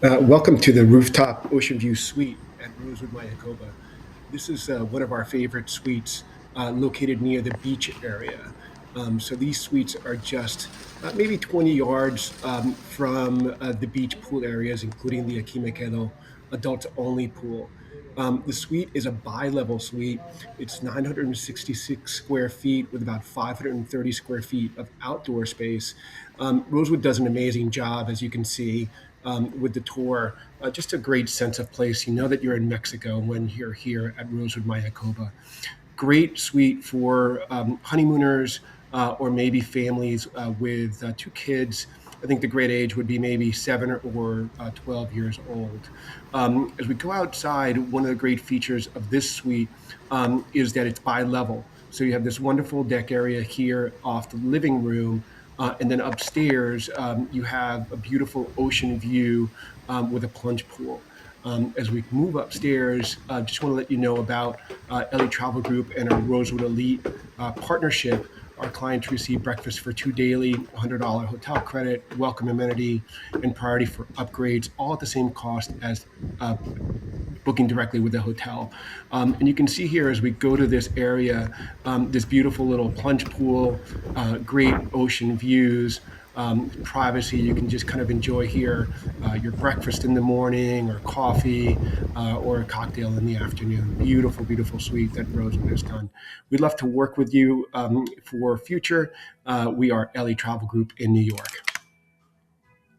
Welcome to the Rooftop Ocean View Suite at Rosewood Mayakoba. This is one of our favorite suites located near the beach area. So these suites are just maybe 20 yards from the beach pool areas, including the Akimekedo adults-only pool. The suite is a bi-level suite. It's 966 square feet with about 530 square feet of outdoor space. Rosewood does an amazing job, as you can see, with the tour. Just a great sense of place. You know that you're in Mexico when you're here at Rosewood Mayakoba. Great suite for honeymooners or maybe families with two kids. I think the great age would be maybe 7 or 12 years old. As we go outside, one of the great features of this suite is that it's bi-level. So you have this wonderful deck area here off the living room, and then upstairs, you have a beautiful ocean view with a plunge pool. As we move upstairs, just want to let you know about Elli Travel Group and our Rosewood Elite partnership. Our clients receive breakfast for two daily, $100 hotel credit, welcome amenity, and priority for upgrades, all at the same cost as booking directly with the hotel. And you can see here as we go to this area, this beautiful little plunge pool, great ocean views, privacy. You can just kind of enjoy here your breakfast in the morning or coffee or a cocktail in the afternoon. Beautiful, beautiful suite that Rosewood has done. We'd love to work with you for future. We are Elli Travel Group in New York.